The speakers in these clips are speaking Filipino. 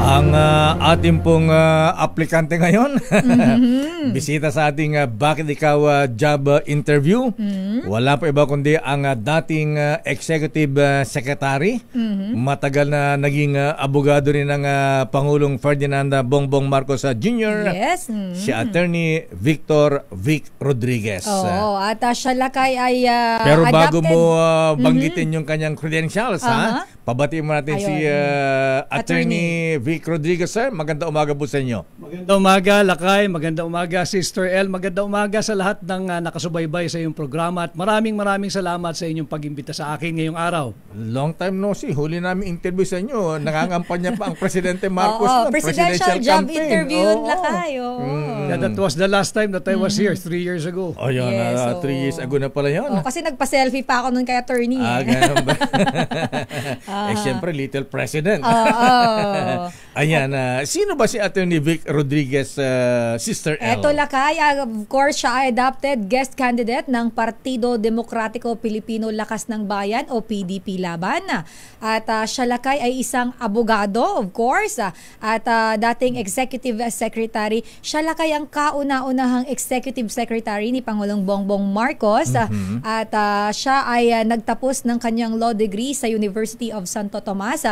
Ang ating pong aplikante ngayon, bisita sa ating Bakit Ikaw job interview. Wala pa iba kundi ang dating Executive Secretary. Matagal na naging abogado rin ng Pangulong Ferdinand Bongbong Marcos Jr. Yes. Si Attorney Victor Vic Rodriguez. Oo, at siya lakay ay pero bago adopted. mo banggitin yung kanyang credentials, pabatiin mo natin si Attorney Vic Rodriguez, sir. Maganda umaga po sa inyo. Maganda umaga, Lakay. Maganda umaga, Sister El. Maganda umaga sa lahat ng nakasubaybay sa iyong programa. At maraming salamat sa inyong pag-imbita sa akin ngayong araw. Long time no see. Huli namin interview sa inyo. Nangangampanya pa ang Presidente Marcos ng presidential job campaign. Interview Lakay. Yeah, that was the last time that I was here 3 years ago. Oh, yun. 3 years ago na pala yun. Kasi nagpa-selfie pa ako nun kay attorney. Ganun ba? Siyempre, little president. Ayan, sino ba si Attorney Vic Rodriguez, Sister L? Eto Lakay, of course, siya ay adopted guest candidate ng Partido Demokratiko Pilipino Lakas ng Bayan o PDP Laban. At siya Lakay ay isang abogado, of course, at dating Executive Secretary. Siya Lakay ang kauna-unahang Executive Secretary ni Pangulong Bongbong Marcos. At siya ay nagtapos ng kanyang law degree sa University of Santo Tomas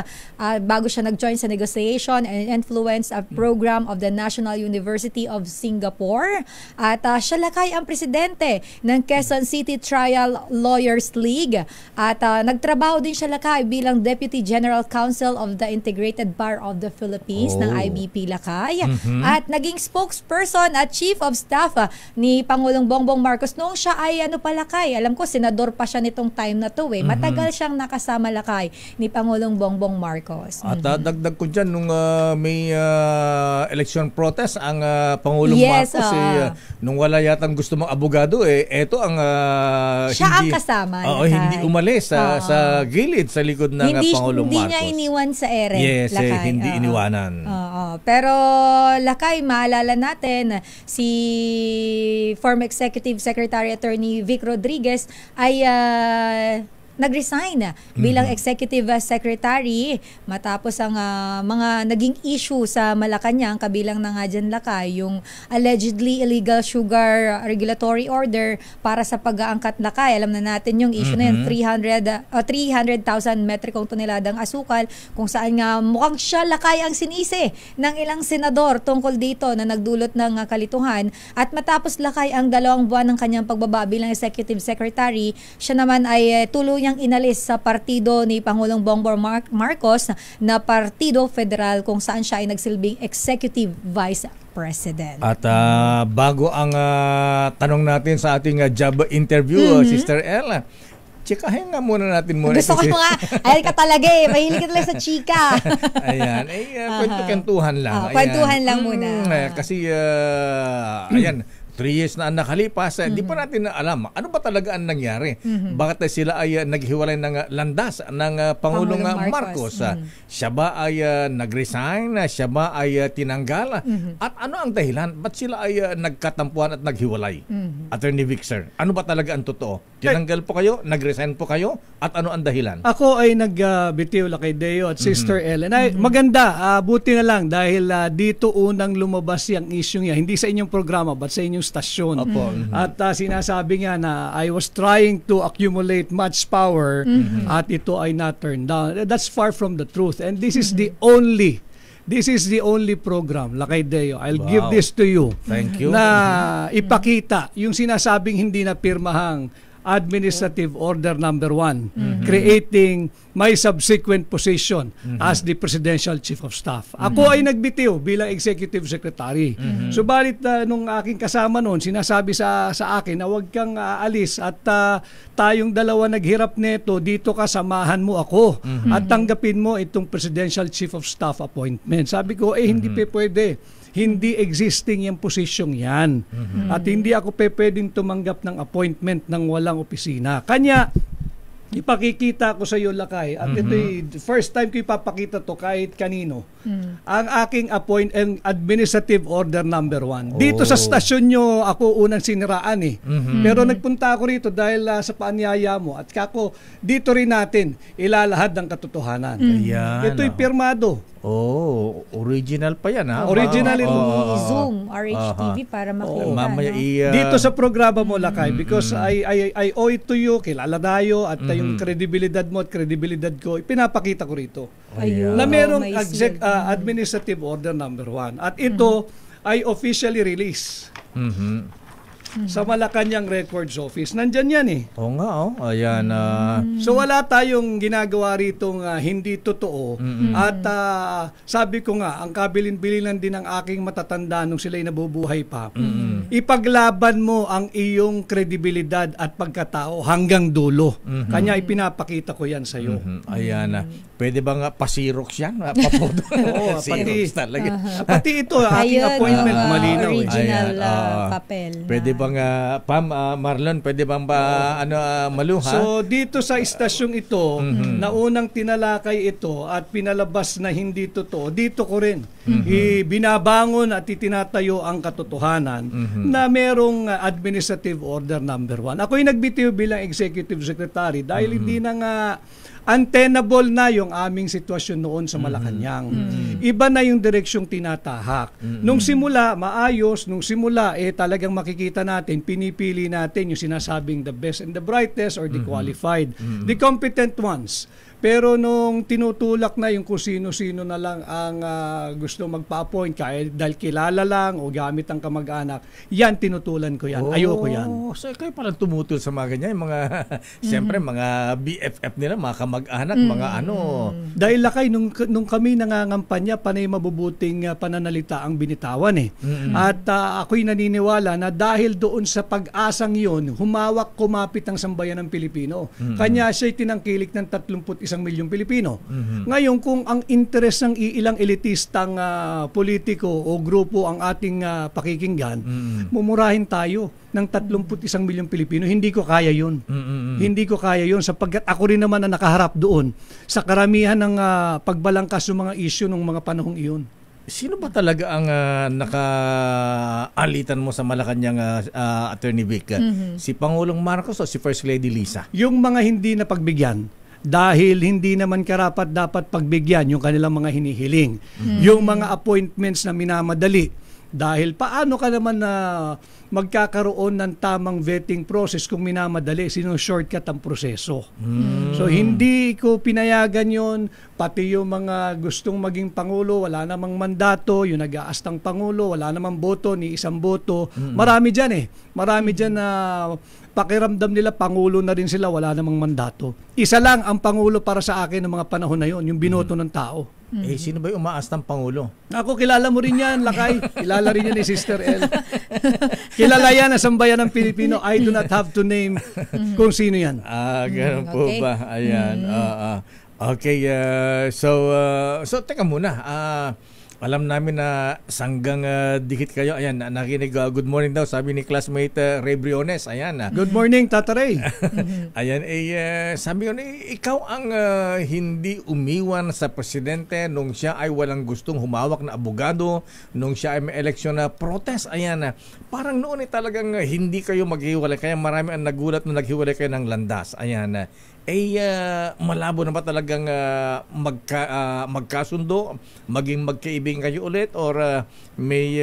bago siya nag-join sa negotiation and influence program of the National University of Singapore. At siya Lakay ang presidente ng Quezon City Trial Lawyers League. At nagtrabaho din siya Lakay bilang Deputy General Counsel of the Integrated Bar of the Philippines ng IBP Lakay. At naging spokesperson at Chief of Staff ni Pangulong Bongbong Marcos noong siya ay Lakay. Alam ko, senador pa siya nitong time na to. Matagal siyang nakasama Lakay ni Pangulong Bongbong Marcos. At dagdag ko dyan, nung may election protest ang Pangulong Marcos, nung wala yatang gusto mong abogado, eto ang siya ang kasama. Hindi umalis sa gilid, sa likod ng Pangulong Marcos. Hindi niya iniwan sa ere. Yes, Lakay. hindi iniwanan. Pero Lakay, maalala natin, si former Executive Secretary Attorney Vic Rodriguez ay nag-resign bilang Executive Secretary matapos ang mga naging issue sa Malacanang, kabilang na nga dyan Lakay, yung allegedly illegal sugar regulatory order para sa pag-aangkat Lakay. Alam na natin yung issue na yun, 300,000 metrikong toneladang asukal, kung saan nga mukhang siya Lakay ang sinisi ng ilang senador tungkol dito na nagdulot ng kalituhan. At matapos Lakay ang 2 buwan ng kanyang pagbaba bilang Executive Secretary, siya naman ay tuluyan niyang inalis sa partido ni Pangulong Bongbong Marcos na Partido Federal, kung saan siya ay nagsilbing Executive Vice President. At bago ang tanong natin sa ating job interview, Sister Ella, chikahin nga muna natin muna. Gusto ko nga, ay ka talaga mahilig ka talaga sa chika. Ayan, kwentuhan lang. Kwentuhan lang muna. Kasi, ayan, 3 years na ang nakalipas, di pa natin alam ano ba talaga ang nangyari. Bakit sila ay naghiwalay ng landas ng Pangulong Marcos? Siya ba ay nag-resign? Siya ba ay tinanggal? At ano ang dahilan? Ba't sila ay nagkatampuan at naghiwalay? Attorney Vic, sir, ano ba talaga ang totoo? Tinanggal po kayo? Nag-resign po kayo? At ano ang dahilan? Ako ay nagbitiw Lakay Deo at Sister Ellen. Ay, maganda, buti na lang dahil dito unang lumabas yung issue niya. Hindi sa inyong programa, but sa inyong stasyon. At sinasabi nga na I was trying to accumulate much power at ito ay not turned down. That's far from the truth. And this is the only program, Lakay Deo. I'll give this to you. Thank you. Na ipakita yung sinasabing hindi na pirmahang Administrative Order Number 1, creating my subsequent position as the Presidential Chief of Staff. Ako ay nagbitiw bilang Executive Secretary. Subalit nung aking kasama noon, sinasabi sa akin na huwag kang aalis at tayong dalawa naghirap nito, dito ka, samahan mo ako at tanggapin mo itong Presidential Chief of Staff appointment. Sabi ko, hindi pwede. Hindi existing yung posisyong yan. At hindi ako pwedeng tumanggap ng appointment ng walang opisina. Kanya, ipakikita ko sa iyo, Lakay, at ito'y first time ko ipapakita to kahit kanino, ang aking Administrative Order Number 1. Dito sa stasyon nyo, ako unang siniraan Pero nagpunta ako rito dahil sa paanyaya mo. At kako, dito rin natin ilalahad ng katotohanan. Ito'y pirmado. Original pa yan, ha? Original ito. Zoom, RHTV para makita. Mamaya no? Dito sa programa mo, Lakay, because I owe it to you, kilala tayo, at yung kredibilidad mo at kredibilidad ko, pinapakita ko rito. Ayun. Na merong may Administrative Order number 1. At ito ay officially released sa Malacanang Records Office. Nandyan yan eh. Oo nga, ayan. So wala tayong ginagawa rito hindi totoo. At sabi ko nga, ang kabilin-bilinan din ng aking matatanda nung sila'y nabubuhay pa. Ipaglaban mo ang iyong kredibilidad at pagkatao hanggang dulo. Kanya ipinapakita ko yan sa iyo. Ayan. Pwede ba nga pasirox yan? Papoto. Oo, Xerox talaga. Pati ito, aking appointment, malinaw. Original Ayan, papel. Pwede bang, Pam, Marlon, pwede bang maluha? So dito sa istasyong ito, na unang tinalakay ito at pinalabas na hindi totoo, dito ko rin binabangon at itinatayo ang katotohanan na merong Administrative Order number 1. Ako'y nagbitiw bilang Executive Secretary dahil hindi na nga untenable na yung aming sitwasyon noon sa Malacanang. Iba na yung direksyong tinatahak. Nung simula, maayos. Nung simula, talagang makikita natin, pinipili natin yung sinasabing the best and the brightest or the qualified. The competent ones. Pero nung tinutulak na yung kung sino-sino na lang ang gusto magpa-appoint dahil kilala lang o gamit ang kamag-anak, yan tinutulan ko yan. Ayoko yan. So kayo palang tumutol sa mga ganyan, yung mga siyempre mga BFF nila, mga kamag-anak, mga ano. Dahil Lakay, nung kami nangangampanya, panay mabubuting pananalita ang binitawan eh. At ako'y naniniwala na dahil doon sa pag-asang yun, kumapit ang sambayan ng Pilipino. Kanya siya'y tinangkilik ng 31 milyong Pilipino. Ngayon, kung ang interes ng ilang elitistang politiko o grupo ang ating pakikinggan, mumurahin tayo ng 31 milyong Pilipino. Hindi ko kaya yun. Hindi ko kaya yun sapagkat ako rin naman ang nakaharap doon sa karamihan ng pagbalangkas ng mga issue ng mga panahong iyon. Sino ba talaga ang nakaalitan mo sa Malacanang, Attorney Vic? Si Pangulong Marcos o si First Lady Lisa? Yung mga hindi napagbigyan, dahil hindi naman karapat dapat pagbigyan yung kanilang mga hinihiling. Yung mga appointments na minamadali, dahil paano ka naman na magkakaroon ng tamang vetting process kung minamadali, shortcut ang proseso. So hindi ko pinayagan yon. Pati yung mga gustong maging Pangulo, wala namang mandato, yung nag-aastang Pangulo, wala namang boto, ni isang boto. Marami dyan eh. Marami dyan na pakiramdam nila Pangulo na rin sila, wala namang mandato. Isa lang ang Pangulo para sa akin ng mga panahon na yon, yung binoto ng tao. Sino ba yung umaastang Pangulo? Ako, kilala mo rin yan, Lakay. Kilala rin yan ni Sister El. Kilala yan na sambayan ng Pilipino. I do not have to name kung sino yan. Ganun po ba? Ayan. Okay, so teka muna. Alam namin na sanggang dikit kayo. Ayan, nakinig, good morning daw, sabi ni classmate Ray Briones. Ayan. Good morning, Tata Ray. Ayan, sabi ko, ikaw ang hindi umiwan sa presidente nung siya ay walang gustong humawak na abogado, nung siya ay may eleksyon na protest. Ayan, parang noon talagang hindi kayo maghiwalay. Kaya marami ang nagulat na naghiwalay kayo ng landas. Ayan, malabo na ba talagang magkasundo, maging magkaibigan kayo ulit, or may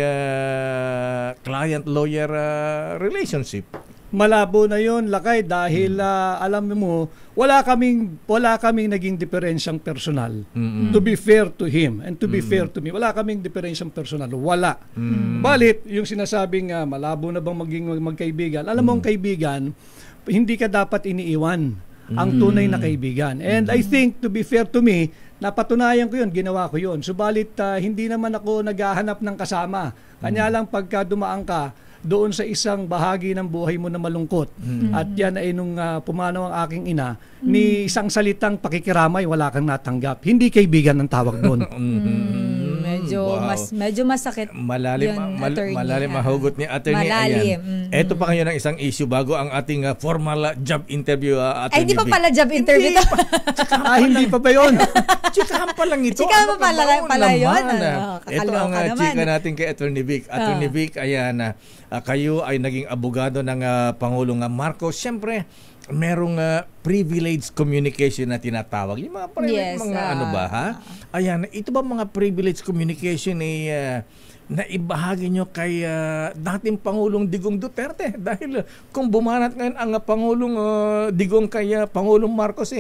client-lawyer relationship? Malabo na yon, Lakay, dahil alam mo, wala kaming naging diferensyang personal. To be fair to him and to be fair to me, wala kaming diferensyang personal. Wala. Balit, yung sinasabing malabo na bang maging magkaibigan, alam mo, ang kaibigan, hindi ka dapat iniiwan. Ang tunay na kaibigan. And I think, to be fair to me, napatunayan ko yun, ginawa ko yun. Subalit, hindi naman ako naghahanap ng kasama. Kanya lang pagka dumaan ka doon sa isang bahagi ng buhay mo na malungkot. At yan ay nung pumanaw ang aking ina, ni isang salitang pakikiramay, wala kang natanggap. Hindi kaibigan ang tawag doon. Medyo masakit. Malalim mahugot ni Attorney. Ayan. Ito pa ngayon ang isang issue bago ang ating formal job interview, Attorney. Hindi pa pala job interview. Hindi pa ba yun? Chikahan pa lang ito. Chikahan pa pala yun. Ito ang chika natin kay Attorney Vic. Attorney Vic, ayan, kayo ay naging abogado ng Pangulong Marcos. Siyempre, merong privileged communication na tinatawag. Yung mga ano ba, ha? Ayan, ito ba mga privileged communication na ibahagi nyo kay dating Pangulong Digong Duterte? Dahil kung bumanat ngayon ang Pangulong Digong kay Pangulong Marcos,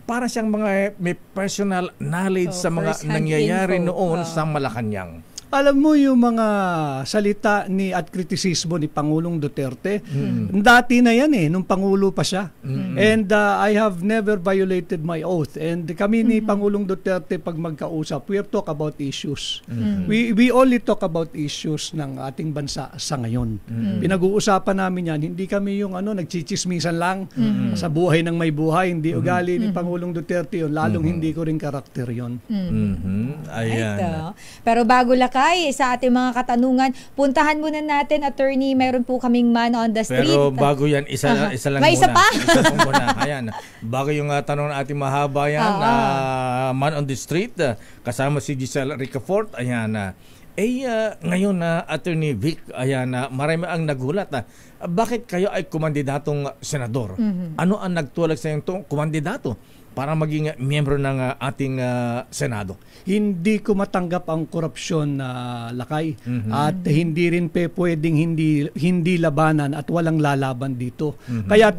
para siyang may personal knowledge sa mga nangyayari noon sa Malacanang. Alam mo yung mga salita at kritisismo ni Pangulong Duterte, dati na yan nung Pangulo pa siya. And I have never violated my oath. And kami ni Pangulong Duterte pag magkausap, we talk about issues. We only talk about issues ng ating bansa sa ngayon. Pinag-uusapan namin yan, hindi kami yung nagchichismisan lang sa buhay ng may buhay. Hindi ugali ni Pangulong Duterte yun, lalong hindi ko rin karakter yun. Ayan. Pero bago lakay sa ating mga katanungan, puntahan muna natin, attorney, meron po kaming man on the street. Pero bago yan, isa lang May muna. Isa pa? Isa lang muna. Ayan. Bago yung tanong ng ating mahaba yan, man on the street, kasama si Giselle Ricafort. Ayan. Ngayon Attorney Vic, ayan, marami ang nagulat bakit kayo ay kumandidatong senador? Ano ang nagtulak sa iyong kumandidato para maging miyembro ng ating Senado? Hindi ko matanggap ang korupsyon na lakay at hindi rin pwedeng hindi labanan at walang lalaban dito. Kaya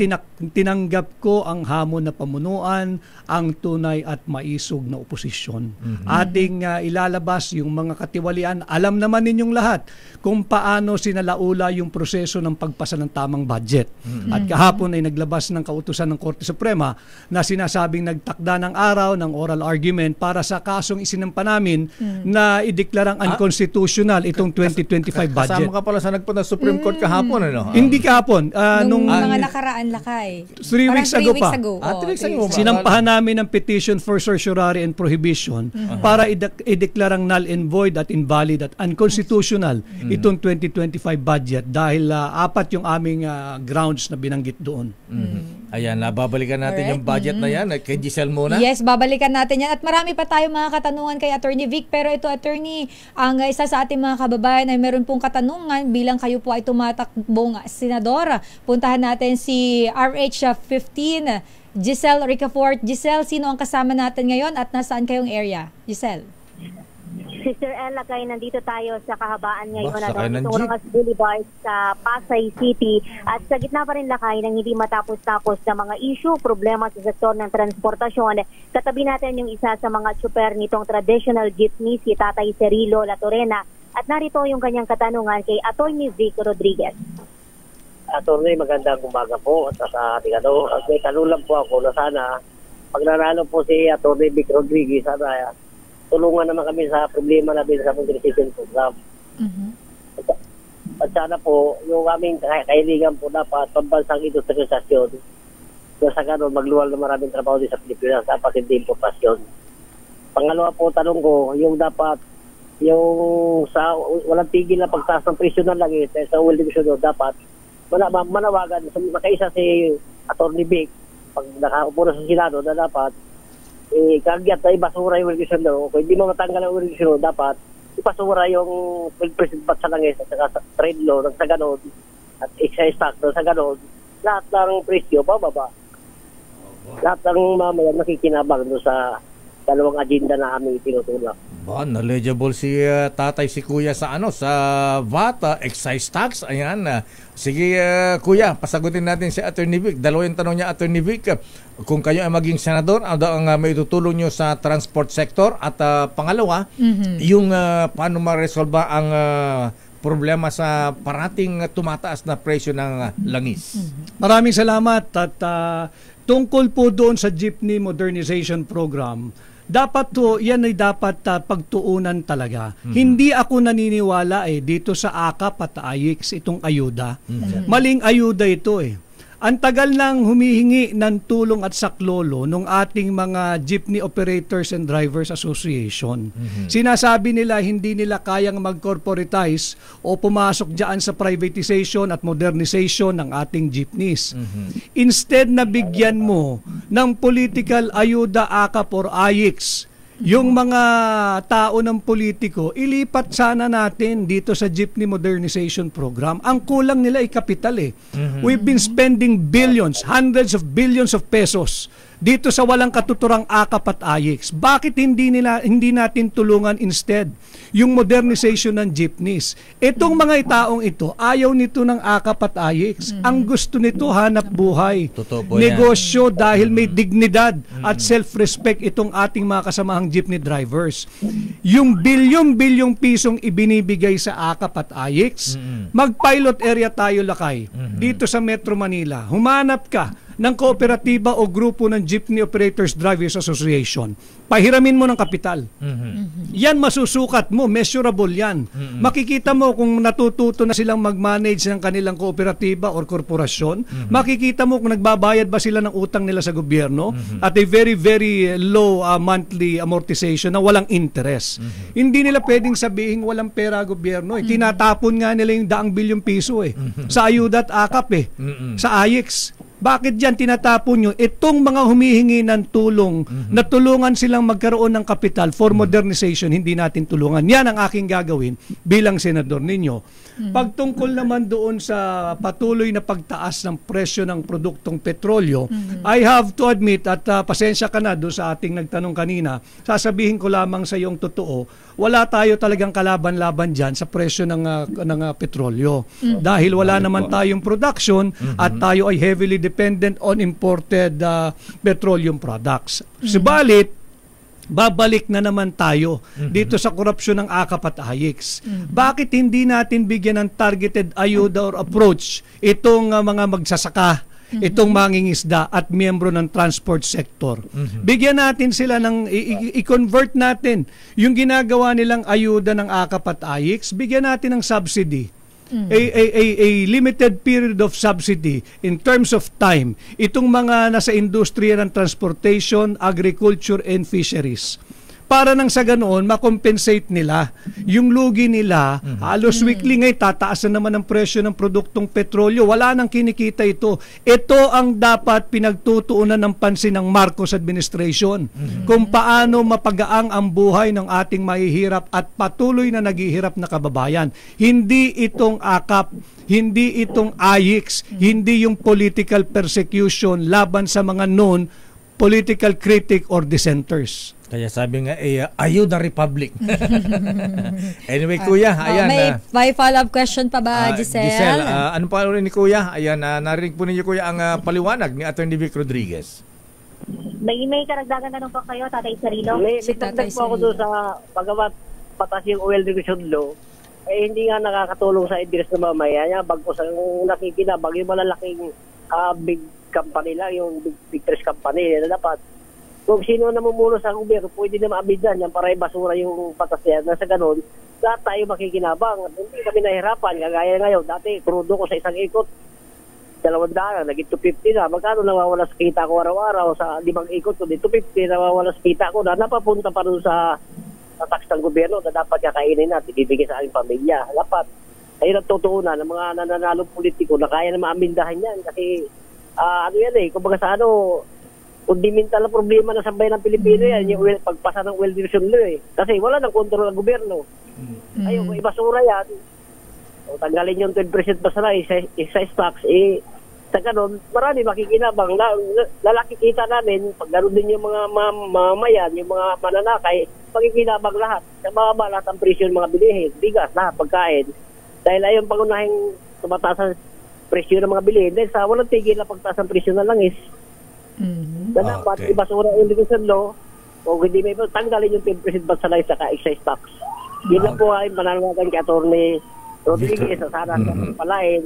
tinanggap ko ang hamon na pamunuan, ang tunay at maisog na oposisyon. Ating ilalabas yung mga katiwalian. Alam naman ninyong lahat kung paano sinalaula yung proseso ng pagpasa ng tamang budget. At kahapon ay naglabas ng kautusan ng Korte Suprema na sinasabing nagtakda ng araw ng oral argument para sa kasong isinampa namin na ideklarang unconstitutional itong 2025 budget. Kasama ka pala sa nagpunta sa Supreme Court kahapon, ano? Hindi kahapon. Nung mga nakaraan lakay. 3 weeks ago pa. 3 weeks ago. Sinampahan namin ang petition for certiorari and prohibition para ideklarang null and void at invalid at unconstitutional itong 2025 budget dahil 4 yung aming grounds na binanggit doon. Ayan, babalikan natin yung budget na yan. Kay Giselle muna. Yes, babalikan natin yan. At marami pa tayo mga katanungan kay Attorney Vic. Pero ito, Attorney, ang isa sa ating mga kababayan ay meron pong katanungan bilang kayo po ay tumatakbong senadora. Puntahan natin si RH15, Giselle Ricafort. Giselle, sino ang kasama natin ngayon at nasaan kayong area? Giselle. Sister Ella, kaya nandito tayo sa kahabaan ngayon na Tungas Boulevard sa Pasay City at sa gitna pa rin lakay ng hindi matapos-tapos na mga issue, problema sa sektor ng transportasyon. Katabi natin yung isa sa mga tsuper nitong traditional jeepney, si Tatay Cirilo Latorena, at narito yung kanyang katanungan kay Atty. Vic Rodriguez. Atty., magandang umaga po at sa ating may tanong po ako na sana pag nanalo po si Atty. Vic Rodriguez, sana tulungan naman kami sa problema natin sa modernization program. At sana po, yung aming kailigan po dapat pambansang industrialisasyon na sa gano'n magluwal na maraming trabaho din sa Pilipinas, dapat hindi importasyon. Pangalawa po, tanong ko, yung dapat, yung sa walang tigil na pagtaas ng presyo ng langis sa oil division, dapat manawagan, makaisa si Atty. Vic, pag nakaupo na sa Senado, na dapat kagyat na ibasura yung wilkison daw. Kung hindi mo matanggal ang wilkison, dapat ipasura yung president sa langis at sa trade law ng sa ganon at excise tax ng sa ganon. Lahat ng presyo, bababa. Lahat ng mamayan makikinabang doon sa dalawang agenda na aming tinutulak. Knowledgeable si tatay, si kuya sa sa VAT, excise tax. Ayan. Sige kuya, pasagutin natin si Atty. Vic. Dalawa yung tanong niya, Atty. Vic. Kung kayo ay maging senador, ano ang may tutulong nyo sa transport sector? At pangalawa, yung paano ma-resolve ang problema sa parating tumataas na presyo ng langis. Maraming salamat at tungkol po doon sa jeepney modernization program, dapat to, yan ay dapat pagtuunan talaga. Hindi ako naniniwala dito sa AKAP at AYIX itong ayuda. Maling ayuda ito Ang tagal nang humihingi ng tulong at saklolo ng ating mga Jeepney Operators and Drivers Association. Sinasabi nila hindi nila kayang mag-corporatize o pumasok diyan sa privatization at modernization ng ating jeepneys. Instead na bigyan mo ng political ayuda AKAP or AYIX Yung mga tao ng politiko, ilipat sana natin dito sa Jeepney Modernization Program. Ang kulang nila ay kapital eh. We've been spending billions, hundreds of billions of pesos dito sa walang katuturang AKAP at AYEX. Bakit hindi natin tulungan instead yung modernization ng jeepneys? Itong mga taong ito, ayaw nito ng AKAP at AYEX. Ang gusto nito, hanap buhay. Negosyo dahil may dignidad at self-respect itong ating mga kasamahang jeepney drivers. Yung bilyong-bilyong pisong ibinibigay sa AKAP at AYEX, mag-pilot area tayo, Lakay, dito sa Metro Manila. Humanap ka ng kooperatiba o grupo ng Jeepney Operators Drivers Association. Pahiramin mo ng kapital. Yan masusukat mo, measurable yan. Makikita mo kung natututo na silang mag-manage ng kanilang kooperatiba or korporasyon. Makikita mo kung nagbabayad ba sila ng utang nila sa gobyerno at a very, very low monthly amortization na walang interest. Hindi nila pwedeng sabihin walang pera gobyerno. Tinatapon nga nila yung 100 bilyong piso sa ayuda at AKAP sa AYEX. Bakit dyan tinatapon nyo? Itong mga humihingi ng tulong, na tulungan silang magkaroon ng kapital for modernization, hindi natin tulungan. Yan ang aking gagawin bilang senador ninyo. Pagtungkol naman doon sa patuloy na pagtaas ng presyo ng produktong petrolyo, I have to admit, at pasensya ka na doon sa ating nagtanong kanina, sasabihin ko lamang sa iyong totoo, wala tayo talagang kalaban-laban dyan sa presyo ng petrolyo. Dahil wala naman tayong production at tayo ay heavily dependent on imported petroleum products. Subalit, babalik na naman tayo dito sa korupsyon ng AKAP at AYEX. Bakit hindi natin bigyan ng targeted ayuda or approach itong mga magsasaka, itong mangingisda at miyembro ng transport sector? Bigyan natin sila ng i-convert natin yung ginagawa nilang ayuda ng AKAP at AYEX, bigyan natin ng subsidy. A limited period of subsidy in terms of time itong mga nasa industriya ng transportation, agriculture and fisheries, para nang sa ganoon makompensate nila yung lugi nila. Halos weekly ngayon tataas na naman ang presyo ng produktong petrolyo, wala nang kinikita ito. Ito ang dapat pinagtutuunan ng pansin ng Marcos administration, kung paano mapagaang ang buhay ng ating mahihirap at patuloy na naghihirap na kababayan. Hindi itong AKAP, hindi itong AYEX, hindi yung political persecution laban sa mga non-political critic or dissenters. Kaya sabi nga, ayuda Republic. Anyway, Kuya, ayan. May follow-up question pa ba, Giselle? Giselle, ano pa rin ni Kuya? Ayan, narinig po ninyo, Kuya, ang paliwanag ni Atty. Vic Rodriguez. May karagdagan tanong pa kayo, Tatay Cirilo? May tagdag po ako doon sa paggawa patas yung oil regulation law, hindi nga nakakatulong sa interest ng mamaya. Bagkos ang nakikinabag yung malalaking big company lang, yung big trash company na dapat kung sino namumuno sa gobyerno, pwede na maabidan yan para ibasura yung patas yan. Nasa ganun, lahat tayo makikinabang. Hindi kami nahirapan. Kagaya ngayon, dati, crudo ko sa isang ikot, 200, naging 250 na. Magkano nawawala sa kita ko araw-araw sa 5 ikot ko, 250 nawawala sa kita ko na napapunta pa rin sa tax ng gobyerno na dapat kakainin natin, ibibigay sa aking pamilya. Dapat, ayun ang totoo na ng mga nananalong politiko na kaya na maamindahan yan. Kasi, kumbaga sa fundamental na problema na sa bayan ng Pilipino yan, yung pagpasa ng oil division law Kasi wala nang kontrol ng gobyerno. Ayun, kung ibasura yan, o tanggalin yung 10% basura, excise tax, sa ganun, marami makikinabang. Lalaki kita namin, pag gano'n din yung mga mamayan, yung mga mananakay, makikinabang lahat. Sa mababa lahat ang presyo ng mga bilihin, bigas, lahat, pagkain. Dahil ayun, pangunahing tumataas ang presyo ng mga bilihin, dahil sa walang tigil na pagtaas ang presyo ng langis. Dapat ibasura yung legislation law o hindi may tanggalin yung 10% basala sa excise tax. Yun lang po ay mananawagan kay Atty. Rodriguez sa sana palain.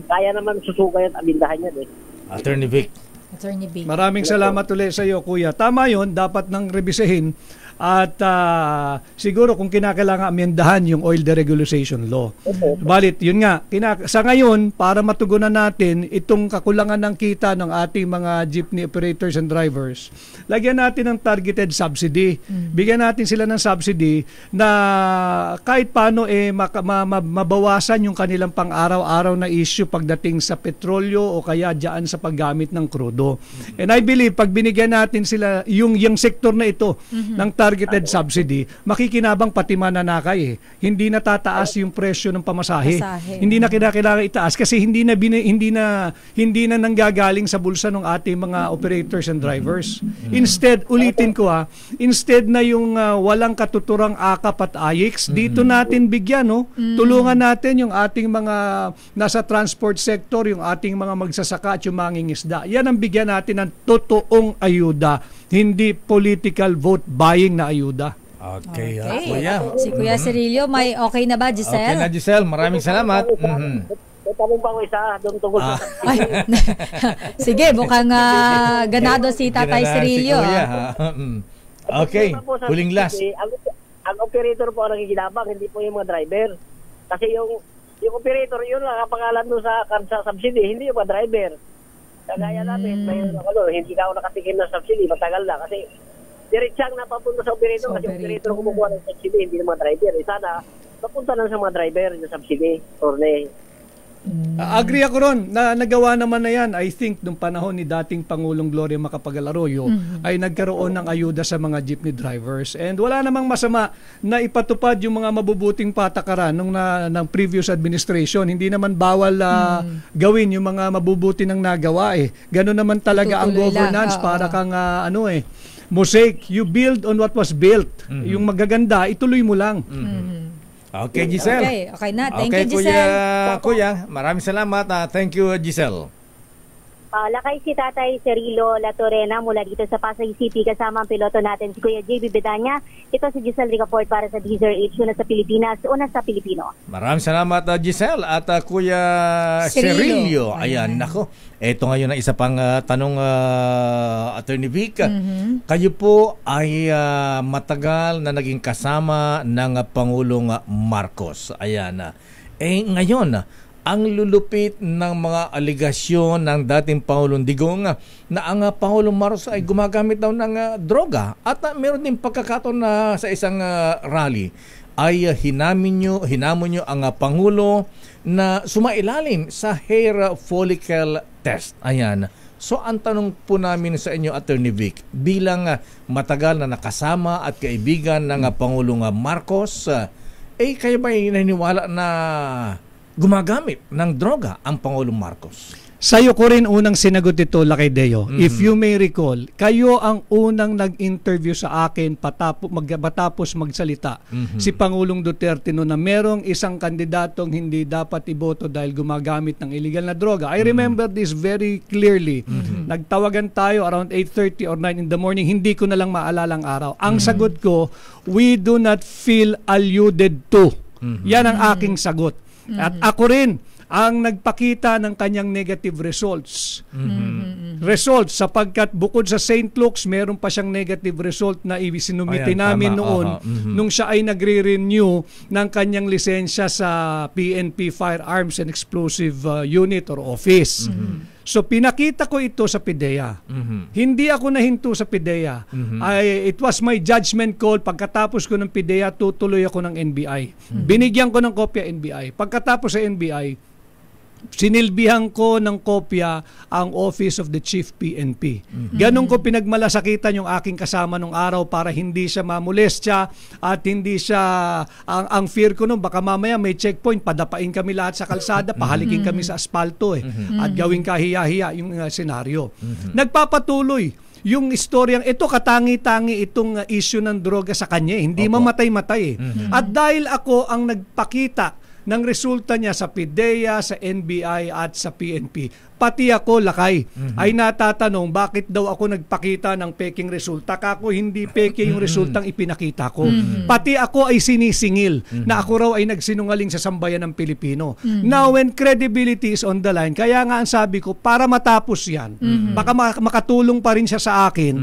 Kaya naman susukay at abindahan yan Atty. Vic. Maraming salamat ulit sa iyo, Kuya. Tama yun, dapat nang rebisahin. At siguro kung kinakailangan amendahan yung oil deregulation law. Balit, yun nga, sa ngayon, para matugunan natin itong kakulangan ng kita ng ating mga jeepney operators and drivers, lagyan natin ng targeted subsidy. Bigyan natin sila ng subsidy na kahit paano mabawasan yung kanilang pang-araw-araw na issue pagdating sa petrolyo o kaya dyan sa paggamit ng krudo. And I believe, pag binigyan natin sila yung sektor na ito ng targeted subsidy, makikinabang pati mananakay eh. Hindi na tataas yung presyo ng pamasahe. Hindi na kinakailangan itaas kasi hindi na nanggagaling sa bulsa ng ating mga operators and drivers. Instead, ulitin ko instead na yung walang katuturang akap at AIX, dito natin bigyan, no? Tulungan natin yung ating mga nasa transport sector, yung ating mga magsasaka at yung mangingisda. Yan ang bigyan natin ng totoong ayuda, hindi political vote buying na ayuda. Okay. Kuya. Si Kuya Cirillo, may okay na ba, Giselle? Okay na, Giselle. Maraming salamat. May tanong pa ako isa doon tungkol sa... Sige, mukhang ganado si Tatay Cirillo. Si Kuya, okay, huling last. Ang operator po ang nakikinabang, hindi po yung mga driver. Kasi yung operator, yun lang ang pangalan doon sa subsidy, hindi yung mga driver. Kagaya namin, hindi ka ako nakatikim ng subsidy, matagal na. Kasi diretsang napapunta sa operator, kasi operator kumukuha ng subsidy, hindi ng mga driver. Sana, mapunta lang sa mga driver yung subsidy. Agree ako ron na nagawa naman na yan. I think nung panahon ni dating Pangulong Gloria Macapagal Arroyo ay nagkaroon ng ayuda sa mga jeepney drivers, and wala namang masama na ipatupad yung mga mabubuting patakaran ng previous administration. Hindi naman bawal gawin yung mga mabubuti ng nagawa eh. Ganun naman talaga ang governance para kang mosaic. You build on what was built. Yung magaganda, ituloy mo lang. Okay, Giselle. Okay na. Thank you, Giselle. Kuya, maraming salamat. Thank you, Giselle. Lakay si Tatay Cirillo Latorena mula dito sa Pasay City, kasama ang piloto natin si Kuya JB Bedanya. Ito si Giselle Ricaport para sa DZRH, una sa Pilipinas, una sa Pilipino. Maraming salamat, Giselle at Kuya Cirillo. Ayan, nako. Ito ngayon ang isa pang tanong, Attorney Vic. Kayo po ay matagal na naging kasama ng Pangulong Marcos. Ayan. Ngayon, ang lulupit ng mga aligasyon ng dating Pangulong Digong na ang Pangulong Marcos ay gumagamit daw ng droga, at meron din pagkakataon na sa isang rally ay hinamon nyo ang Pangulo na sumailalim sa hair follicle test. Ayan. So ang tanong po namin sa inyo, Attorney Vic, bilang matagal na nakasama at kaibigan ng Pangulong Marcos, kayo ba naniniwala na gumagamit ng droga ang Pangulong Marcos? Sa'yo ko rin unang sinagot ito, Lakay Deo. If you may recall, kayo ang unang nag-interview sa akin matapos magsalita si Pangulong Duterte na merong isang kandidatong hindi dapat iboto dahil gumagamit ng illegal na droga. I remember this very clearly. Nagtawagan tayo around 8:30 or 9 in the morning. Hindi ko na lang maalala ang araw. Ang sagot ko, we do not feel alluded to. Yan ang aking sagot. At ako rin ang nagpakita ng kanyang negative results. Results sapagkat bukod sa St. Luke's, meron pa siyang negative result na isinumite namin noon nung siya ay nagre-renew ng kanyang lisensya sa PNP Firearms and Explosive Unit or Office. So pinakita ko ito sa PIDEA. Hindi ako nahinto sa PIDEA. It was my judgment call. Pagkatapos ko ng PIDEA, tutuloy ako ng NBI. Binigyan ko ng kopya NBI. Pagkatapos sa NBI, sinilbihan ko ng kopya ang Office of the Chief PNP. Ganon ko pinagmalasakitan yung aking kasama nung araw para hindi siya mamolestya at hindi siya, ang fear ko nung baka mamaya may checkpoint, padapain kami lahat sa kalsada, pahalikin kami sa asfalto at gawing kahiya-hiya yung senaryo. Nagpapatuloy yung istoryang ito, katangi-tangi itong issue ng droga sa kanya. Hindi mamatay-matay. At dahil ako ang nagpakita ng resulta niya sa PIDEA, sa NBI at sa PNP, pati ako, Lakay, ay natatanong bakit daw ako nagpakita ng peking resulta. Kako hindi peke yung resultang ipinakita ko. Pati ako ay sinisingil na ako raw ay nagsinungaling sa sambayan ng Pilipino. Now, when credibility is on the line, kaya nga ang sabi ko, para matapos yan, baka makatulong pa rin siya sa akin,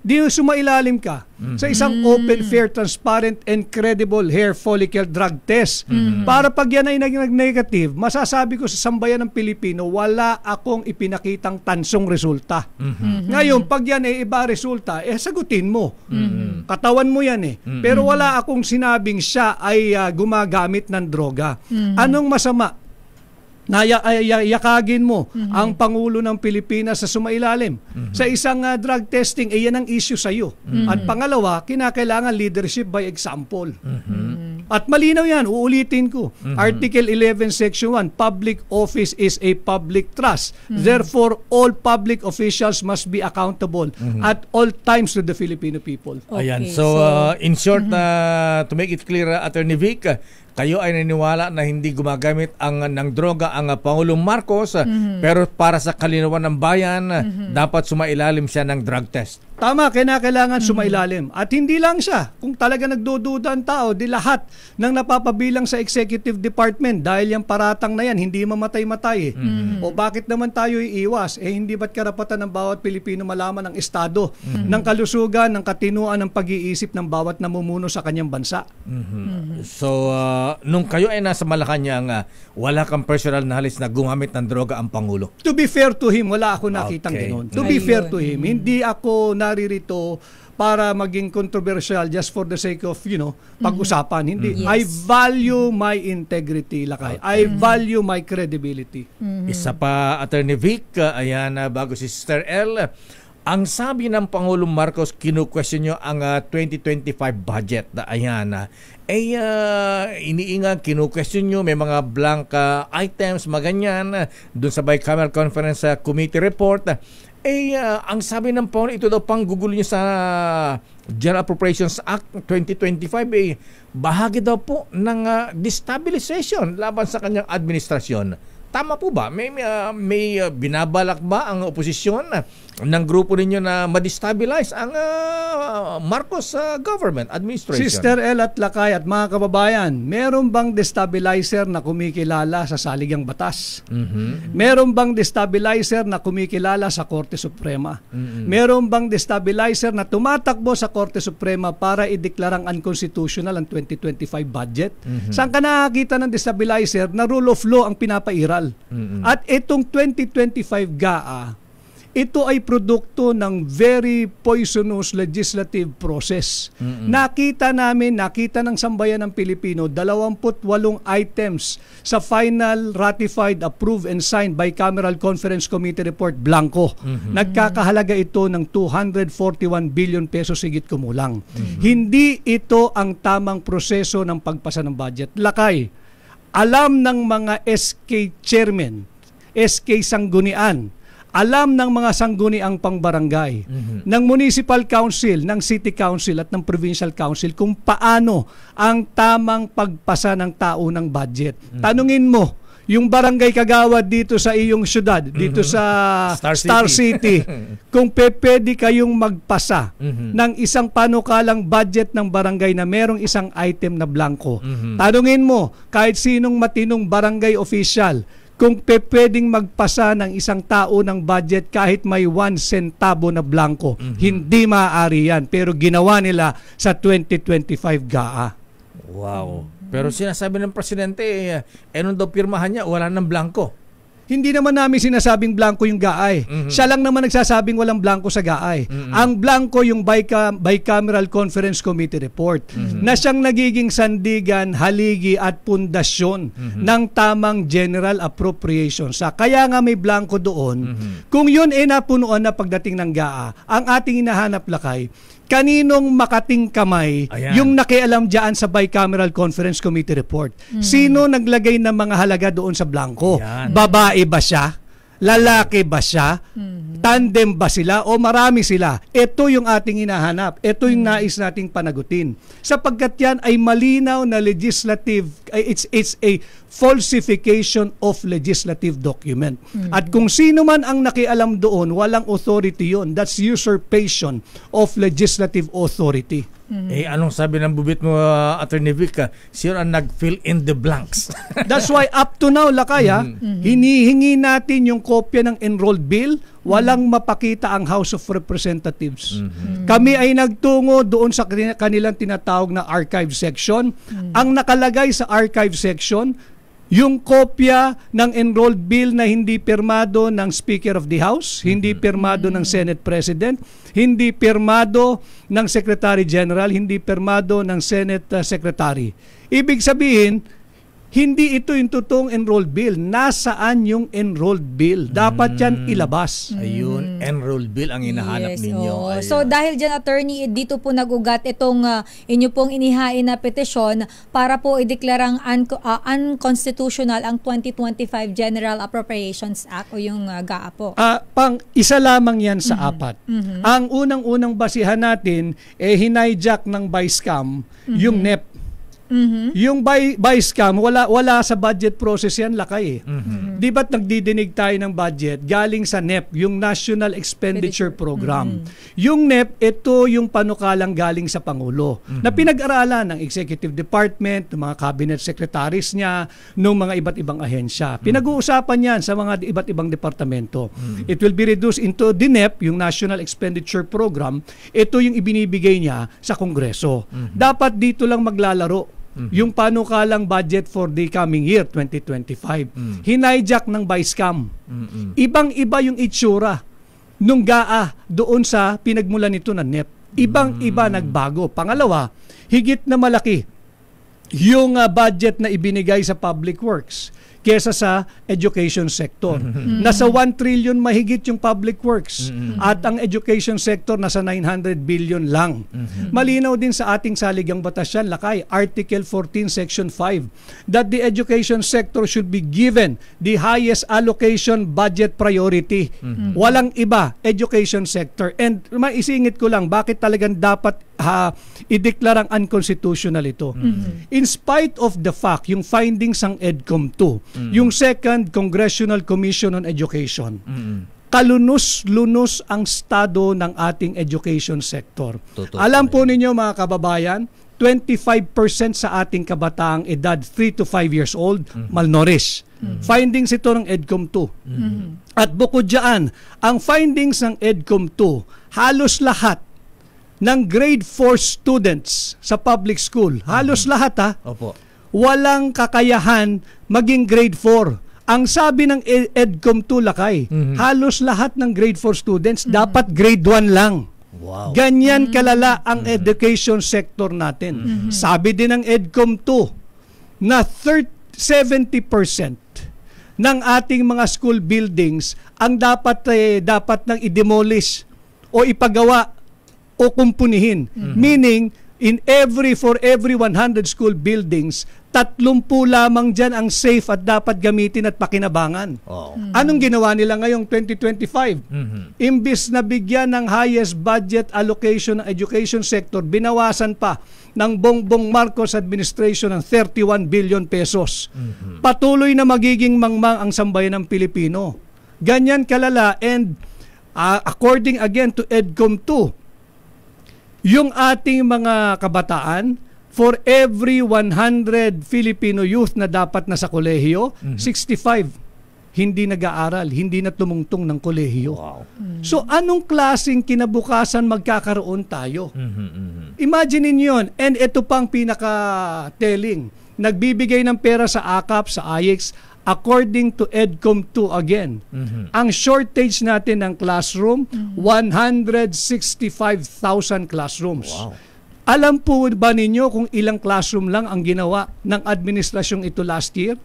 di sumailalim ka sa isang open, fair, transparent, and credible hair follicle drug test. Para pag yan ay nag-negative, masasabi ko sa sambayan ng Pilipino, wala akong ipinakitang tansong resulta. Ngayon, pag yan ay iba resulta, sagutin mo. Katawan mo yan Pero wala akong sinabing siya ay gumagamit ng droga. Anong masama? yakagin mo ang Pangulo ng Pilipinas sa sumailalim sa isang drug testing, yan ang issue sa iyo. At pangalawa, kinakailangan leadership by example. At malinaw yan, uulitin ko. Article 11, Section 1, public office is a public trust. Therefore, all public officials must be accountable at all times to the Filipino people. Okay, ayan. So, in short, to make it clear, Attorney Vic, kayo ay naniniwala na hindi gumagamit ng droga ang Pangulong Marcos, pero para sa kalinawan ng bayan, dapat sumailalim siya ng drug test. Tama, kinakailangan sumailalim. At hindi lang siya. Kung talaga nagdududa ang tao, di lahat ng napapabilang sa executive department dahil yung paratang na yan, hindi mamatay-matay. O bakit naman tayo iiwas? Hindi ba't karapatan ng bawat Pilipino malaman ang estado ng kalusugan, ng katinuan, ng pag-iisip ng bawat namumuno sa kanyang bansa? So, nung kayo ay nasa Malacanang, wala kang personal knowledge na gumamit ng droga ang Pangulo? To be fair to him, wala ako nakitang gano'n. To be fair to him, hindi ako naririto para maging controversial just for the sake of, pag-usapan. Hindi. Yes. I value my integrity, Lakay. I value my credibility. Isa pa, Attorney Vic, ayan, bago si Sister L, ang sabi ng Pangulong Marcos, kinu-question nyo ang 2025 budget. Ayan, iniingat, kinu-question nyo, may mga blank items, maganyan, dun sa bicameral conference committee report. Ang sabi ng Pangulo, ito daw panggugulo niya sa General Appropriations Act 2025, bahagi daw po ng destabilization laban sa kanyang administrasyon. Tama po ba? May binabalak ba ang oposisyon ng grupo ninyo na ma-destabilize ang Marcos government administration? Sister El at Lakay at mga kababayan, meron bang destabilizer na kumikilala sa saligang batas? Meron bang destabilizer na kumikilala sa Korte Suprema? Meron bang destabilizer na tumatakbo sa Korte Suprema para ideklarang unconstitutional ang 2025 budget? Saan ka nakakita ng destabilizer na rule of law ang pinapairal? At itong 2025 GAA, ito ay produkto ng very poisonous legislative process. Nakita ng sambayan ng Pilipino, 28 items sa final ratified, approved, and signed bicameral conference committee report blanco. Nagkakahalaga ito ng 241 billion pesos higit kumulang. Hindi ito ang tamang proseso ng pagpasa ng budget. Lakay, alam ng mga SK chairman, SK sanggunian, alam ng mga sangguniang pangbarangay, ng municipal council, ng city council at ng provincial council kung paano ang tamang pagpasa ng tao ng budget. Tanungin mo, yung barangay kagawad dito sa iyong syudad, dito sa Star City, kung pwede kayong magpasa ng isang panukalang budget ng barangay na merong isang item na blanco. Tanungin mo, kahit sinong matinong barangay official, kung pwedeng magpasa ng isang tao ng budget kahit may 1 centavo na blanco. Hindi maaari yan, pero ginawa nila sa 2025 GAA. Wow. Pero sinasabi ng Presidente, nung daw pirmahan niya, wala ng blanco. Hindi naman namin sinasabing blanco yung GAA. Siya lang naman nagsasabing walang blanco sa GAA. Ang blanco yung bicameral conference committee report na siyang nagiging sandigan, haligi at pundasyon ng tamang general appropriation. Kaya nga may blanco doon. Kung yun napunuan na pagdating ng GAA, ang ating hinahanap, Lakay, kaninong makating kamay yung nakialam dyan sa bicameral conference committee report? Sino naglagay ng mga halaga doon sa blanco? Babae ba siya? Lalaki ba siya? Tandem ba sila? O marami sila? Ito yung ating hinahanap. Ito yung nais nating panagutin. Sapagkat yan ay malinaw na legislative, it's a falsification of legislative document. At kung sino man ang nakialam doon, walang authority yon. That's usurpation of legislative authority. Anong sabi ng bubit mo, Attorney Vic? Sino ang nag-fill in the blanks? That's why up to now, Lakay, hinihingi natin yung kopya ng enrolled bill, walang mapakita ang House of Representatives. Kami ay nagtungo doon sa kanilang tinatawag na archive section. Ang nakalagay sa archive section, yung kopya ng enrolled bill na hindi pirmado ng Speaker of the House, hindi pirmado ng Senate President, hindi pirmado ng Secretary General, hindi pirmado ng Senate Secretary. Ibig sabihin, Hindi ito yung totoong enrolled bill. Nasaan yung enrolled bill? Dapat yan ilabas. Ayun, enrolled bill ang hinahanap ninyo. Oo. So dahil dyan, attorney, dito po nagugat itong inyo pong inihain na petisyon para po ideklarang unconstitutional ang 2025 General Appropriations Act o yung GAA po. Isa lamang yan sa apat. Ang unang-unang basihan natin, hinijak ng BISCAM yung NEP. Yung BISCAM, wala sa budget process yan, lakay. Di ba't nagdidinig tayo ng budget galing sa NEP, yung National Expenditure Program. Yung NEP, ito yung panukalang galing sa Pangulo na pinag-aralan ng Executive Department, ng mga cabinet secretaries niya, ng mga iba't ibang ahensya. Pinag-uusapan yan sa mga iba't ibang departamento. It will be reduced into the NEP, yung National Expenditure Program. Ito yung ibinibigay niya sa Kongreso. Dapat dito lang maglalaro yung panukalang budget for the coming year, 2025. Hinijak ng BISCAM. Ibang-iba yung itsura nung GAA doon sa pinagmulan nito ng NEP. Ibang-iba nagbago. Pangalawa, higit na malaki yung budget na ibinigay sa public works kesa sa education sector. Nasa 1 trillion mahigit yung public works at ang education sector nasa 900 billion lang. Malinaw din sa ating saligang batas yan, lakay, Article 14 Section 5, that the education sector should be given the highest allocation budget priority. Walang iba, education sector. And maisingit ko lang, bakit talagang dapat ideklarang unconstitutional ito. In spite of the fact, yung findings ng EDCOM 2, yung Second Congressional Commission on Education, kalunos-lunos ang estado ng ating education sector. Alam po ninyo mga kababayan, 25% sa ating kabataang edad 3 to 5 years old, malnourished. Findings ito ng EDCOM 2. At bukod dyan, ang findings ng EDCOM 2, halos lahat ng grade 4 students sa public school, halos lahat walang kakayahan maging grade 4. Ang sabi ng EDCOM 2, lakay, halos lahat ng grade 4 students dapat grade 1 lang. Wow. Ganyan kalala ang education sector natin. Sabi din ng EDCOM 2 na 70% ng ating mga school buildings ang dapat nang i-demolish o ipagawa o kumpunihin. Meaning, for every 100 school buildings, 30 lamang dyan ang safe at dapat gamitin at pakinabangan. Anong ginawa nila ngayong 2025? Imbis na bigyan ng highest budget allocation ng education sector, binawasan pa ng Bongbong Marcos administration ng 31 billion pesos. Patuloy na magiging mangmang ang sambayan ng Pilipino. Ganyan kalala, and according again to EDCOM 2, yung ating mga kabataan, for every 100 Filipino youth na dapat nasa kolehiyo, 65 hindi nag-aaral, hindi na tumungtong ng kolehiyo. So anong klaseng kinabukasan magkakaroon tayo? Imagine niyo yun. And ito pang pinaka-telling. Nagbibigay ng pera sa AKAP, sa AIEX, according to EDCOM 2 again. Ang shortage natin ng classroom, 165,000 classrooms. Alam po ba ninyo kung ilang classroom lang ang ginawa ng administrasyong ito last year?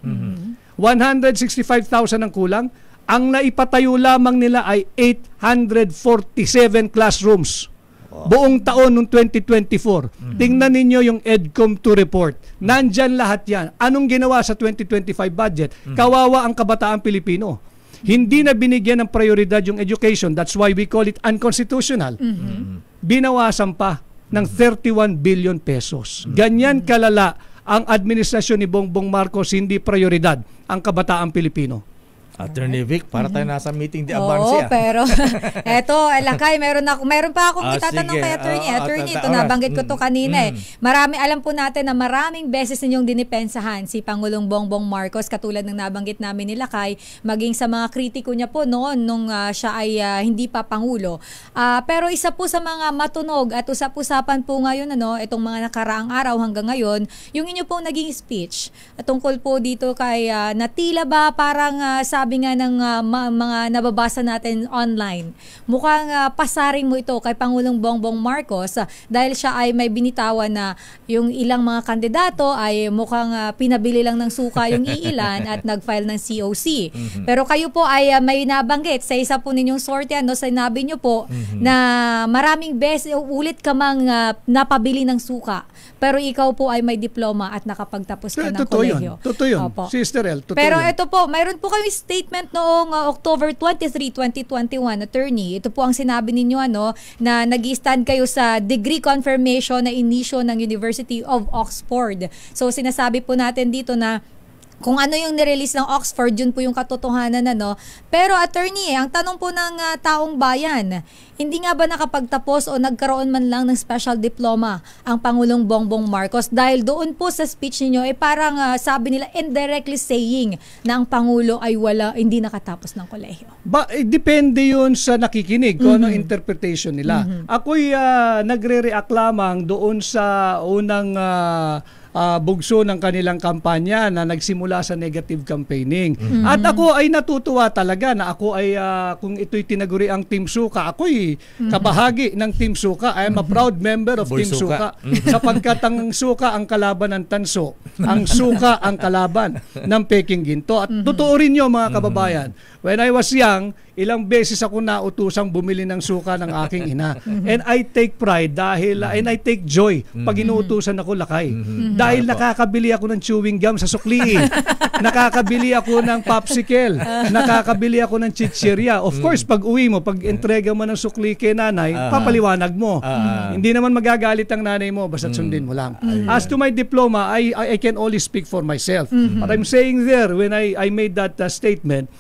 165,000 ang kulang. Ang naipatayo lamang nila ay 847 classrooms. Buong taon noong 2024. Tingnan ninyo yung EDCOM 2 report. Nandyan lahat yan. Anong ginawa sa 2025 budget? Kawawa ang kabataang Pilipino. Hindi na binigyan ng prioridad yung education. That's why we call it unconstitutional. Binawasan pa ng 31 billion pesos. Ganyan kalala ang administrasyon ni Bongbong Marcos, hindi prioridad ang kabataang Pilipino. Attorney Vic, para tayo nasa meeting di avance. Oo, pero eto, lakay, meron pa akong itatanong kay attorney. Attorney, ito nabanggit ko to kanina alam po natin na maraming beses ninyong dinipensahan si Pangulong Bongbong Marcos, katulad ng nabanggit namin ni Lakay, maging sa mga kritiko niya po noon nung siya ay hindi pa Pangulo. Pero isa po sa mga matunog at usap-usapan po ngayon, itong mga nakaraang araw hanggang ngayon, yung inyo pong naging speech tungkol po dito kay na tila ba parang sabi sabi nga ng mga nababasa natin online, mukhang pasaring mo ito kay Pangulong Bongbong Marcos dahil siya ay may binitawan na yung ilang mga kandidato ay mukhang pinabili lang ng suka yung iilan at nag-file ng COC. Pero kayo po ay may nabanggit sa isa po ninyong sorte, sinabi nyo po na maraming beses ulit ka mang napabili ng suka. Pero ikaw po ay may diploma at nakapagtapos ka ng kolehiyo. Totoo yun. Sister El, totoo pero yun. ito po, mayroon po kayong statement noong October 23, 2021, attorney. Ito po ang sinabi ninyo na nag-stand kayo sa degree confirmation na inisyo ng University of Oxford. So sinasabi po natin dito na kung ano yung nirelease ng Oxford, yun po yung katotohanan Pero attorney, ang tanong po ng taong bayan, hindi nga ba nakapagtapos o nagkaroon man lang ng special diploma ang Pangulong Bongbong Marcos? Dahil doon po sa speech ninyo, parang sabi nila indirectly saying na ang Pangulo ay hindi nakatapos ng kolehiyo. Depende yun sa nakikinig kung ano interpretation nila. Ako'y nagre-react lamang doon sa unang bugso ng kanilang kampanya na nagsimula sa negative campaigning. At ako ay natutuwa talaga na ako ay kung ito'y tinaguri ang Team Suka, ako'y kabahagi ng Team Suka. I am a proud member of Team Suka. Sapagkat ang suka ang kalaban ng tanso, ang suka ang kalaban ng Peking Ginto. At totoo rin yun mga kababayan. When I was young, ilang beses ako nautusang bumili ng suka ng aking ina. And I take pride and I take joy pag inuutusan ako lakay. Dahil nakakabili ako ng chewing gum sa sukliin. Nakakabili ako ng popsicle. Nakakabili ako ng chichirya. Of course, pag uwi mo, pag entrega mo ng sukli kay nanay, papaliwanag mo. Hindi naman magagalit ang nanay mo, basta sundin mo lang. As to my diploma, I can only speak for myself. But I'm saying there, when I made that statement,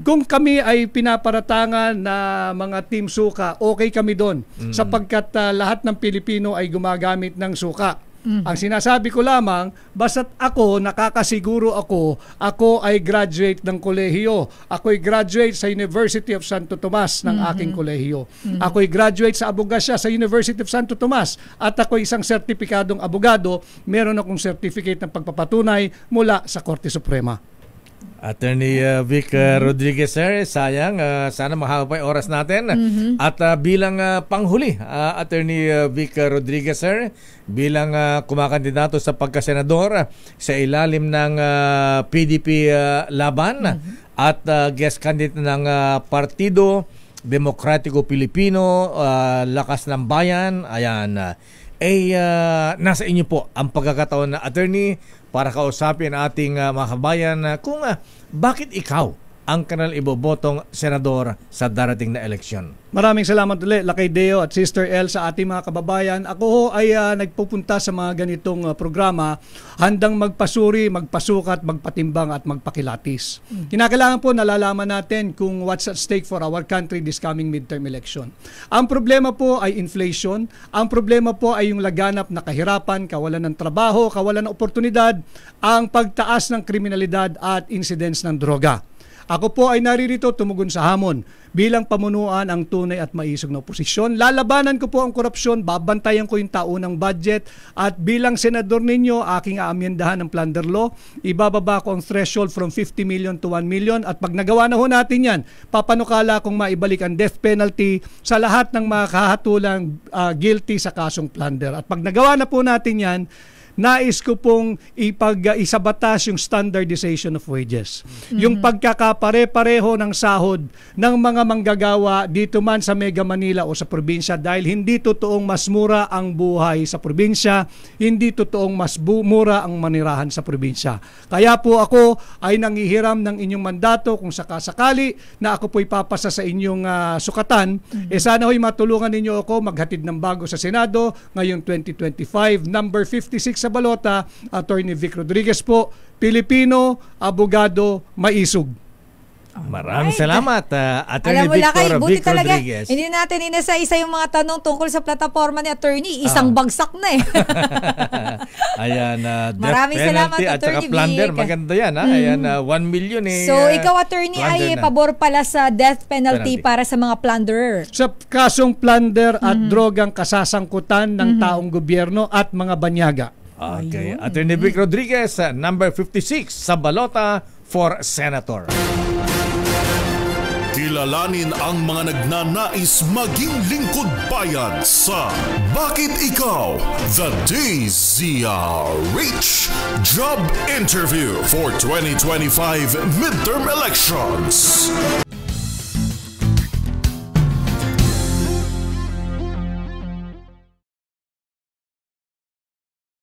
kung kami ay pinaparatangan na mga Team Suka, okay kami doon. Sapagkat lahat ng Pilipino ay gumagamit ng suka. Ang sinasabi ko lamang, basta't ako, nakakasiguro ako ay graduate ng kolehiyo. Ako'y graduate sa University of Santo Tomas ng aking kolehiyo. Ako'y graduate sa abogasya sa University of Santo Tomas. At ako'y isang sertipikadong abogado. Meron akong certificate ng pagpapatunay mula sa Korte Suprema. Attorney Vic Rodriguez, sir, sayang, sana mahaba pa yung oras natin. At bilang panghuli, Attorney Vic Rodriguez, sir, bilang kumakandidato sa pagkasenador sa ilalim ng PDP laban at guest candidate ng Partido Demokratiko Pilipino, Lakas ng Bayan, ayan, nasa inyo po ang pagkakataon na attorney para kausapin ating mga kabayan kung bakit ikaw ang kanal ibobotong senador sa darating na eleksyon. Maraming salamat ulit, Lakay Deo at Sister El, sa ating mga kababayan. Ako ho ay nagpupunta sa mga ganitong programa, handang magpasuri, magpasukat, magpatimbang at magpakilatis. Kinakailangan po nalalaman natin kung what's at stake for our country this coming midterm election. Ang problema po ay inflation. Ang problema po ay yung laganap na kahirapan, kawalan ng trabaho, kawalan ng oportunidad, ang pagtaas ng kriminalidad at incidents ng droga. Ako po ay naririto tumugon sa hamon bilang pamunuan ang tunay at maisog na oposisyon. Lalabanan ko po ang korupsyon, babantayan ko yung taunang budget at bilang senador ninyo, aking aamyendahan ng plunder law. Ibababa ko ang threshold from 50 million to 1 million at pag nagawa na ho natin yan, papanukala kong maibalik ang death penalty sa lahat ng mga kahatulang guilty sa kasong plunder. At pag nagawa na po natin yan, nais ko pong isabatas yung standardization of wages. Yung pagkakapare-pareho ng sahod ng mga manggagawa dito man sa Mega Manila o sa probinsya, dahil hindi totoong mas mura ang buhay sa probinsya, hindi totoong mas mura ang manirahan sa probinsya. Kaya po ako ay nangihiram ng inyong mandato kung sakasakali na ako po'y papasa sa inyong sukatan. Sana ho'y matulungan ninyo ako maghatid ng bago sa Senado ngayong 2025. Number 56 sa balota, Attorney Vic Rodriguez po, Pilipino, abogado, maisog. Maraming salamat, Attorney Victor Vic Rodriguez. Hindi natin inisa-isa yung mga tanong tungkol sa plataforma ni Attorney. Isang bagsak na eh. Ayan, maraming salamat, Attorney Vic. Plunder, maganda yan. Ayan, 1 million eh. So, ikaw, Attorney, ay pabor pala sa death penalty para sa mga plunderer. Sa kasong plunder at drogang kasasangkutan ng taong gobyerno at mga banyaga. Okay. Attorney Vic Rodriguez, number 56 sa balota for Senator. kilalanin ang mga nagnanais maging lingkod bayan sa Bakit Ikaw? The DZRH Job Interview for 2025 Midterm Elections.